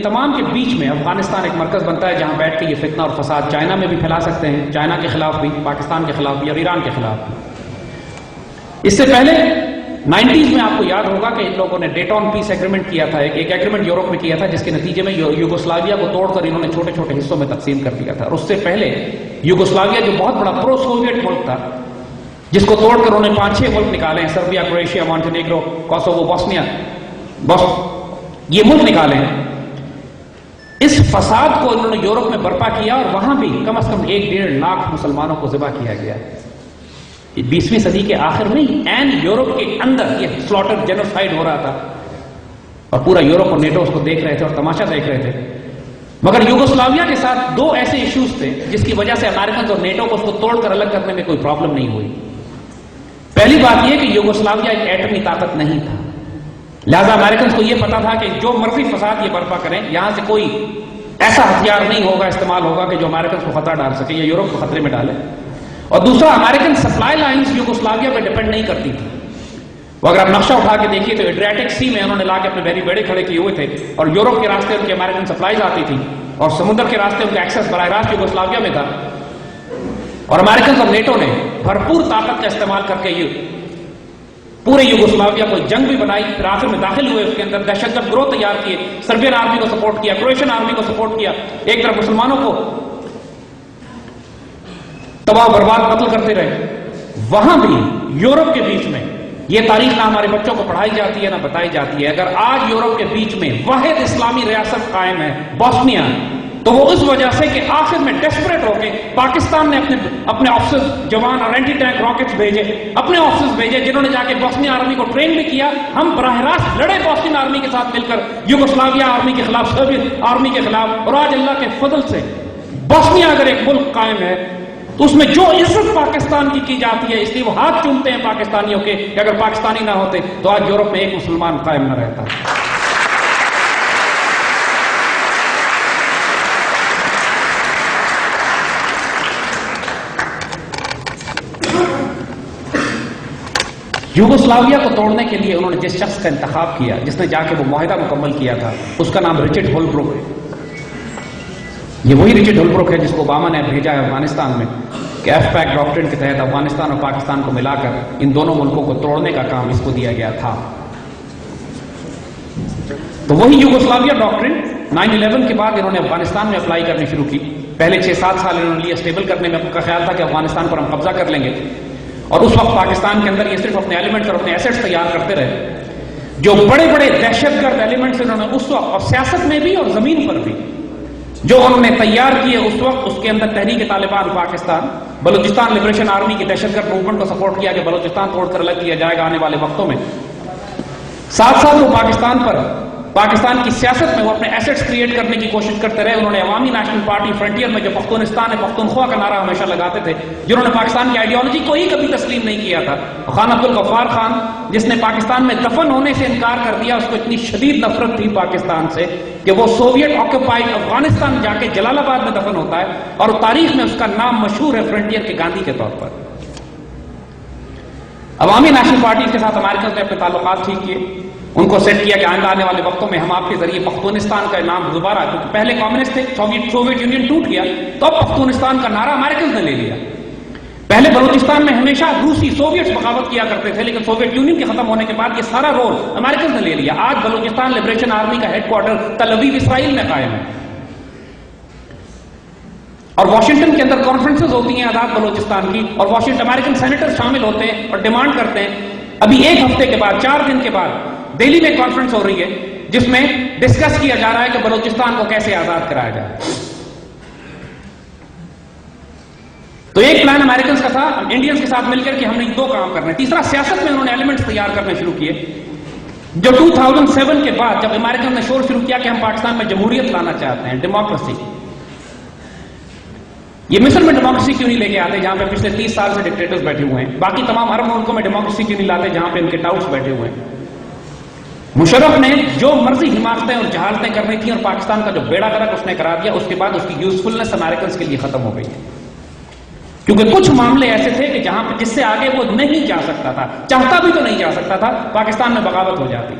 تمام کے بیچ میں افغانستان ایک مرکز بنتا ہے جہاں بیٹھ کے یہ فتنہ اور فساد چائنا میں بھی پھیلا سکتے ہیں، چائنا کے خلاف بھی، پاکستان کے خلاف بھی اور ایران کے خلاف بھی۔ اس سے پہلے 90s میں آپ کو یاد ہوگا کہ ان لوگوں نے ڈیٹون پیس ایگریمنٹ کیا تھا، ایک ایگریمنٹ یورپ میں کیا تھا جس کے نتیجے میں یوگوسلاویا کو توڑ کر انہوں نے چھوٹے چھوٹے حصوں میں تقسیم کر دیا تھا، اور اس سے پہلے یوگوسلاویا جو بہت بڑا پرو سوویٹ ملک تھا جس کو توڑ کر انہوں نے 5-6 ملک نکالے ہیں، سربیا، کروشیا، مونٹینیگرو، کوسوو، بوسنیا، یہ ملک نکالے ہیں۔ اس فساد کو انہوں نے یورپ میں برپا کیا اور وہاں بھی کم از کم 1-1.5 لاکھ مسلمانوں کو ذبح کیا گیا۔ 20ویں صدی کے آخر میں این یورپ کے اندر یہ سلاٹر جینوسائیڈ ہو رہا تھا اور پورا یورپ اور نیٹو اس کو دیکھ رہے تھے اور تماشا دیکھ رہے تھے۔ مگر یوگوسلاویا کے ساتھ 2 ایسے ایشوز تھے جس کی وجہ سے امریکن اور نیٹو کو اس کو توڑ کر الگ کرنے میں کوئی پرابلم نہیں ہوئی۔ پہلی بات یہ کہ یوگوسلاویا ایک ایٹمی طاقت نہیں تھا، لہذا امریکن کو یہ پتا تھا کہ جو مرضی فساد یہ برپا کریں یہاں سے کوئی ایسا ہتھیار نہیں ہوگا استعمال ہوگا کہ جو امریکن کو خطرہ ڈال سکے یا یورپ کو خطرے میں ڈالے۔ اور دوسرا، امریکن سپلائی لائنز یوگوسلاویا پہ ڈیپینڈ نہیں کرتی تھی۔ وہ اگر آپ نقشہ اٹھا کے دیکھیے تو ایڈریاٹک سی میں انہوں نے لا کے اپنے بحری بیڑے کھڑے کیے ہوئے تھے اور یورپ کے راستے ان کی امریکن سپلائیز آتی تھی اور سمندر کے راستے ان کا ایکسس براہ راست یوگوسلاویا میں تھا، اور امریکن اور نیٹو نے بھرپور طاقت کا استعمال کر کے یہ پورے یوگوسلاویا کو جنگ بھی بنائی، پھر آخر میں داخل ہوئے اس کے اندر، دہشت گرد گروہ تیار کیے، سربین آرمی کو سپورٹ کیا، کروشین آرمی کو سپورٹ کیا، ایک طرف مسلمانوں کو تباہ برباد قتل کرتے رہے۔ وہاں بھی یورپ کے بیچ میں یہ تاریخ نہ ہمارے بچوں کو پڑھائی جاتی ہے نہ بتائی جاتی ہے۔ اگر آج یورپ کے بیچ میں واحد اسلامی ریاست قائم ہے بوسنیا، تو وہ اس وجہ سے کہ آخر میں ڈیسپریٹ ہو کے پاکستان نے اپنے آفیسرز، جوان اور اینٹی ٹینک راکٹس بھیجے، اپنے آفیسرز بھیجے جنہوں نے جا کے بوسنیا آرمی کو ٹرین بھی کیا۔ ہم براہ راست لڑے بوسنین آرمی کے ساتھ مل کر یوگوسلاویا آرمی کے خلاف، سربین آرمی کے خلاف، اور آج اللہ کے فضل سے بوسنیا اگر ایک ملک قائم ہے تو اس میں جو عزت پاکستان کی جاتی ہے، اس لیے وہ ہاتھ چومتے ہیں پاکستانیوں کے کہ اگر پاکستانی نہ ہوتے تو آج یورپ میں ایک مسلمان قائم نہ رہتا۔ یوگوسلاویا کو توڑنے کے لیے انہوں نے جس شخص کا انتخاب کیا، جس نے جا کے وہ معاہدہ مکمل کیا تھا، اس کا نام رچرڈ ہولبروک ہے۔ یہ وہی رچرڈ ہولبروک ہے جس کو اوباما نے بھیجا ہے افغانستان میں کہ ایف پیک ڈاکٹرن کے تحت افغانستان اور پاکستان کو ملا کر ان دونوں ملکوں کو توڑنے کا کام اس کو دیا گیا تھا۔ تو وہی یوگوسلاویا ڈاکٹرن 9/11 کے بعد انہوں نے افغانستان میں اپلائی کرنی شروع کی۔ پہلے 6-7 سال انہوں نے لیے اسٹیبل کرنے میں، ان کا خیال تھا کہ افغانستان پر ہم قبضہ کر لیں گے، اور اس وقت پاکستان کے اندر یہ صرف اپنے ایلیمنٹس اور اپنے ایسٹس تیار کرتے رہے۔ جو بڑے بڑے دہشت گرد ایلیمنٹس انہوں نے اس وقت، اور سیاست میں بھی اور زمین پر بھی، جو انہوں نے تیار کیے اس وقت، اس کے اندر تحریک طالبان پاکستان، بلوچستان لبریشن آرمی کی دہشت گرد موومنٹ کو سپورٹ کیا کہ بلوچستان توڑ کر الگ کیا جائے گا آنے والے وقتوں میں۔ ساتھ ساتھ وہ پاکستان کی سیاست میں وہ اپنے ایسٹس کریٹ کرنے کی کوشش کرتے رہے۔ انہوں نے عوامی نیشنل پارٹی فرنٹیئر میں جو پختونستان ہے، پختونخوا کا نعرہ ہمیشہ لگاتے تھے، جنہوں نے پاکستان کی آئیڈیالوجی کو ہی کبھی تسلیم نہیں کیا تھا۔ خان عبدالغفار خان، جس نے پاکستان میں دفن ہونے سے انکار کر دیا، اس کو اتنی شدید نفرت تھی پاکستان سے کہ وہ سوویٹ آکوپائڈ افغانستان جا کے جلال آباد میں دفن ہوتا ہے، اور تاریخ میں اس کا نام مشہور ہے فرنٹیئر کے گاندھی کے طور پر۔ عوامی نیشنل پارٹی کے ساتھ امریکہ نے اپنے تعلقات ٹھیک کیے، ان کو سیٹ کیا کہ آئندہ آنے والے وقتوں میں ہم آپ کے ذریعے پختونستان کا نام دوبارہ، کیونکہ پہلے کمیونسٹ تھے، سوویت یونین ٹوٹ گیا تو اب پختونستان کا نعرہ امریکن نے لے لیا۔ پہلے بلوچستان میں ہمیشہ روسی سوویٹس بغاوت کیا کرتے تھے، لیکن سوویت یونین کے ختم ہونے کے بعد یہ سارا رول امریکن نے لے لیا۔ آج بلوچستان لبریشن آرمی کا ہیڈ کوارٹر تل ابیب اسرائیل میں قائم ہے، اور واشنگٹن کے اندر کانفرنسز ہوتی ہیں آزاد بلوچستان کی، اور واشنگٹن امریکن سینیٹر شامل ہوتے ہیں اور ڈیمانڈ کرتے ہیں۔ ابھی 1 ہفتے کے بعد، 4 دن کے بعد دہلی میں کانفرنس ہو رہی ہے جس میں ڈسکس کیا جا رہا ہے کہ بلوچستان کو کیسے آزاد کرایا جائے۔ تو ایک پلان امریکنز کا تھا انڈینز کے ساتھ مل کر کہ ہم نے 2 کام کرنے۔ تیسرا، سیاست میں انہوں نے ایلیمنٹس تیار کرنے شروع کیے، جو 2007 کے بعد جب امریکن نے شور شروع کیا کہ ہم پاکستان میں جمہوریت لانا چاہتے ہیں، ڈیموکریسی۔ یہ مصر میں ڈیموکریسی کیوں نہیں لے کے آتے جہاں پہ پچھلے 30 سال سے ڈکٹیٹرز بیٹھے ہوئے ہیں؟ باقی تمام عرب ملکوں میں ڈیموکریسی کیوں نہیں لاتے جہاں پہ ان کے ٹاؤٹس بیٹھے ہوئے ہیں؟ مشرف نے جو مرضی حماقتیں اور جہالتیں کرنی تھیں اور پاکستان کا جو بیڑا غرق اس نے کرا دیا، اس کے بعد اس کی یوزفلنس امریکنز کے لیے ختم ہو گئی ہے، کیونکہ کچھ معاملے ایسے تھے کہ جہاں جس سے آگے وہ نہیں جا سکتا تھا، چاہتا بھی تو نہیں جا سکتا تھا، پاکستان میں بغاوت ہو جاتی۔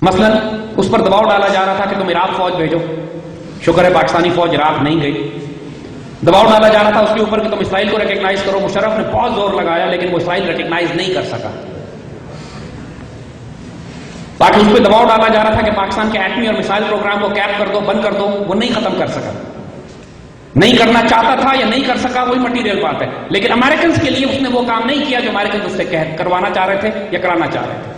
مثلا اس پر دباؤ ڈالا جا رہا تھا کہ تم عراق فوج بھیجو. شکر ہے پاکستانی فوج عراق نہیں گئی. دباؤ ڈالا جا رہا تھا اس کے اوپر کہ تم اسرائیل کو ریکگنائز کرو. مشرف نے بہت زور لگایا لیکن وہ اسرائیل ریکگنائز نہیں کر سکا. باقی اس پہ دباؤ ڈالا جا رہا تھا کہ پاکستان کے ایٹمی اور میسائل پروگرام کو کیپ کر دو, بند کر دو. وہ نہیں ختم کر سکا. نہیں کرنا چاہتا تھا یا نہیں کر سکا وہی مٹیریل بات ہے. لیکن امریکنز کے لیے اس نے وہ کام نہیں کیا جو امریکنز اس سے کروانا چاہ رہے تھے یا کرانا چاہ رہے تھے.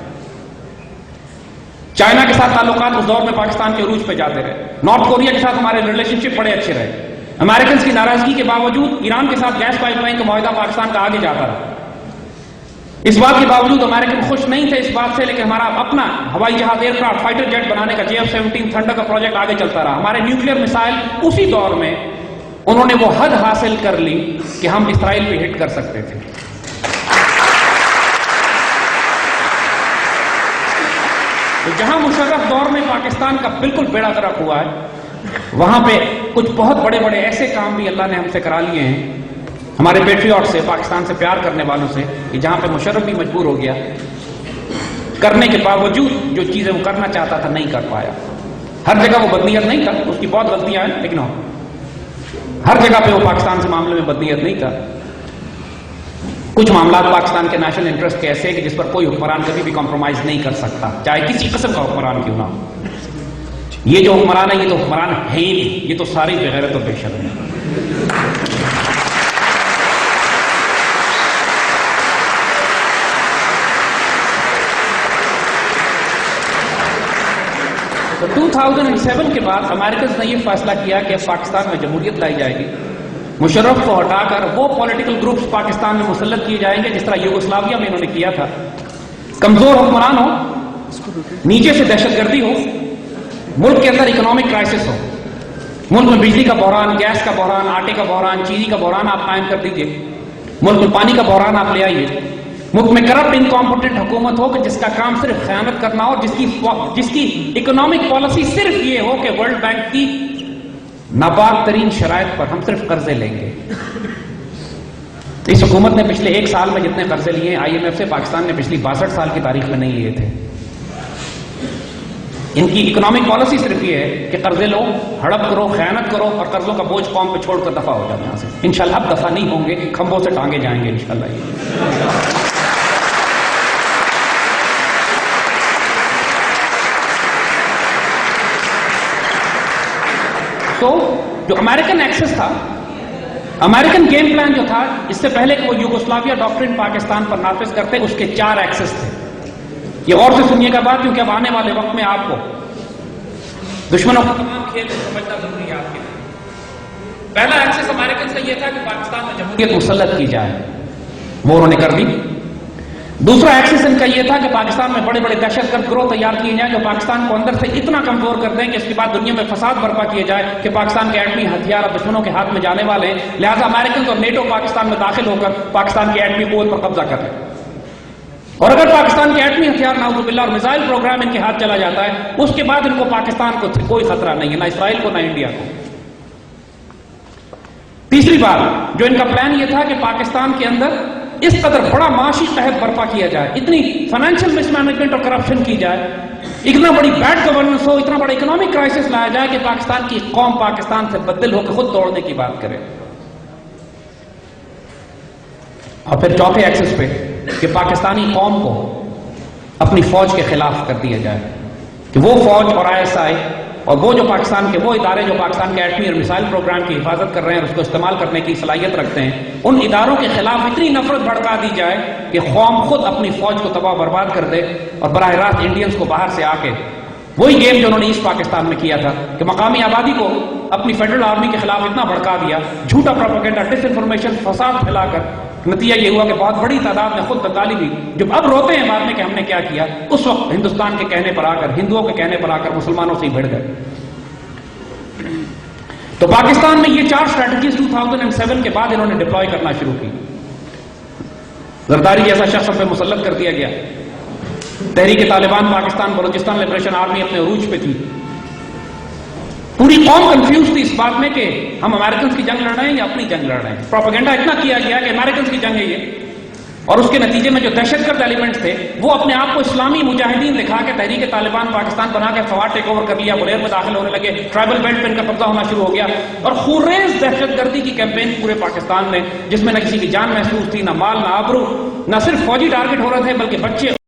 چائنا کے ساتھ تعلقات اس دور میں پاکستان کے عروج پہ جاتے رہے. نارتھ کوریا کے ساتھ ہمارے ریلیشن شپ بڑے اچھے رہے. امریکنز کی ناراضگی کے باوجود ایران کے ساتھ گیس پائپ لائن کا معاہدہ پاکستان کا آگے جاتا رہا. اس بات کے باوجود امریکن خوش نہیں تھے اس بات سے, لیکن ہمارا اپنا ہوائی جہاز ایئر کرافٹ فائٹر جیٹ بنانے کا JF-17 تھنڈر کا پروجیکٹ آگے چلتا رہا. ہمارے نیوکلیر میسائل اسی دور میں انہوں نے وہ حد حاصل کر لی کہ ہم اسرائیل پہ ہٹ کر سکتے تھے. تو جہاں مشرف دور میں پاکستان کا بالکل بیڑا غرق ہوا ہے, وہاں پہ کچھ بہت بڑے بڑے ایسے کام بھی اللہ نے ہم سے کرا لیے ہیں ہمارے پیٹریوٹ سے, پاکستان سے پیار کرنے والوں سے, کہ جہاں پہ مشرف بھی مجبور ہو گیا کرنے کے باوجود جو چیزیں وہ کرنا چاہتا تھا نہیں کر پایا. ہر جگہ وہ بدنیت نہیں تھا, اس کی بہت غلطیاں ہیں, لیکن ہر جگہ پہ وہ پاکستان سے معاملے میں بدنیت نہیں تھا. کچھ معاملات پاکستان کے نیشنل انٹرسٹ کے ایسے کہ جس پر کوئی حکمران کبھی بھی کمپرومائز نہیں کر سکتا, چاہے کسی قسم کا حکمران کیوں نہ ہو. یہ جو حکمران ہے یہ تو حکمران ہے ہی نہیں, یہ تو ساری بغیرت و بے شرم ہے. تو 2007 کے بعد امریکنز نے یہ فیصلہ کیا کہ پاکستان میں جمہوریت لائی جائے گی. مشرف کو ہٹا کر وہ پولیٹیکل گروپس پاکستان میں مسلط کیے جائیں گے جس طرح یوگوسلاویا میں انہوں نے کیا تھا. کمزور حکمران ہو, نیچے سے دہشت گردی ہو, ملک کے اندر اکنامک کرائسس ہو, ملک میں بجلی کا بحران, گیس کا بحران, آٹے کا بحران, چینی کا بحران آپ قائم کر دیجئے, ملک میں پانی کا بحران آپ لے آئیے, ملک میں کرپٹ انکمپٹنٹ حکومت ہو کہ جس کا کام صرف خیانت کرنا ہو, جس کی اکنامک پالیسی صرف یہ ہو کہ ورلڈ بینک کی ناپاک ترین شرائط پر ہم صرف قرضے لیں گے. اس حکومت نے پچھلے 1 سال میں جتنے قرضے لیے ہیں IMF سے, پاکستان نے پچھلی 62 سال کی تاریخ میں نہیں لیے تھے. ان کی اکنامک پالیسی صرف یہ ہے کہ قرضے لو, ہڑپ کرو, خیانت کرو اور قرضوں کا بوجھ قوم پہ چھوڑ کر دفع ہو جاؤ یہاں سے. انشاءاللہ اب دفع نہیں ہوں گے, کھمبوں سے ٹانگے جائیں گے انشاءاللہ. تو جو امریکن ایکسس تھا, امریکن گیم پلان جو تھا, اس سے پہلے کہ وہ یوگوسلاویا ڈاکٹرن پاکستان پر نافذ کرتے, اس کے 4 ایکسس تھے. یہ غور سے سنیے گا بات, کیونکہ اب آنے والے وقت میں آپ کو دشمنوں کا تمام کھیل سمجھنا ضروری ہے آپ کے لیے. پہلا ایکسس امریکن سے یہ تھا کہ پاکستان میں جمہوریت مسلط کی جائے, وہ انہوں نے کر دی. دوسرا ایکسس ان کا یہ تھا کہ پاکستان میں بڑے بڑے دہشت گرد گروہ تیار کیے جائیں جو پاکستان کو اندر سے اتنا کمزور کر دیں کہ اس کے بعد دنیا میں فساد برپا کیے جائے کہ پاکستان کے ایٹمی ہتھیار اب دشمنوں کے ہاتھ میں جانے والے ہیں. لہٰذا امریکنز اور نیٹو پاکستان میں داخل ہو کر پاکستان کی ایٹمی قوت پر قبضہ کر لیں. اور اگر پاکستان کے ایٹمی ہتھیار نعوذ باللہ اور میزائل پروگرام ان کے ہاتھ چلا جاتا ہے, اس کے بعد ان کو پاکستان کو کوئی خطرہ نہیں ہے, نہ اسرائیل کو نہ انڈیا کو. تیسری بات جو ان کا پلان یہ تھا کہ پاکستان کے اندر اس قدر بڑا معاشی قحط برپا کیا جائے, اتنی فائنینشیل مس مینجمنٹ اور کرپشن کی جائے, اتنا بڑی بیڈ گورننس ہو, اتنا بڑا اکنامک کرائسس لایا جائے کہ پاکستان کی قوم پاکستان سے بدل ہو کے خود توڑنے کی بات کرے. اور پھر چوتھے ایکسس پہ کہ پاکستانی قوم کو اپنی فوج کے خلاف کر دیا جائے, کہ وہ فوج اور ISI اور وہ جو پاکستان کے وہ ادارے جو پاکستان کے ایٹمی اور میسائل پروگرام کی حفاظت کر رہے ہیں اور اس کو استعمال کرنے کی صلاحیت رکھتے ہیں, ان اداروں کے خلاف اتنی نفرت بھڑکا دی جائے کہ قوم خود اپنی فوج کو تباہ برباد کر دے اور براہ راست انڈینز کو باہر سے آ کے وہی گیم جو انہوں نے ایسٹ پاکستان میں کیا تھا کہ مقامی آبادی کو اپنی فیڈرل آرمی کے خلاف اتنا بھڑکا دیا, جھوٹا پروپیگنڈا, ڈس انفارمیشن, فساد پھیلا کر نتیجہ یہ ہوا کہ بہت بڑی تعداد میں خود بطالی بھی جب اب روتے ہیں بعد میں کہ ہم نے کیا کیا, اس وقت ہندوستان کے کہنے پر آ کر, ہندوؤں کے کہنے پر آ کر مسلمانوں سے ہی بھڑ گئے. تو پاکستان میں یہ 4 اسٹریٹجیز 2007 کے بعد انہوں نے ڈپلوائے کرنا شروع کی. زرداری جیسا شخص پہ مسلط کر دیا گیا. تحریک طالبان پاکستان بلوچستان لبریشن آرمی اپنے عروج پہ تھی. پوری قوم کنفیوز تھی اس بات میں کہ ہم امریکنز کی جنگ لڑ رہے ہیں یا اپنی جنگ لڑ رہے ہیں. پروپیگنڈا اتنا کیا گیا کہ امریکنز کی جنگ ہے یہ, اور اس کے نتیجے میں جو دہشت گرد ایلیمنٹس تھے وہ اپنے آپ کو اسلامی مجاہدین دکھا کے تحریک طالبان پاکستان بنا کے فواد ٹیک اوور کر لیا، بلیر میں داخل ہونے لگے، ٹرائبل بیلٹ پہ ان کا قبضہ ہونا شروع ہو گیا، اور خونریز دہشت گردی کی کیمپین پورے پاکستان میں، جس میں نہ کسی کی جان محسوس تھی، نہ مال، نہ آبرو، نہ صرف فوجی ٹارگٹ ہو رہے تھے بلکہ بچے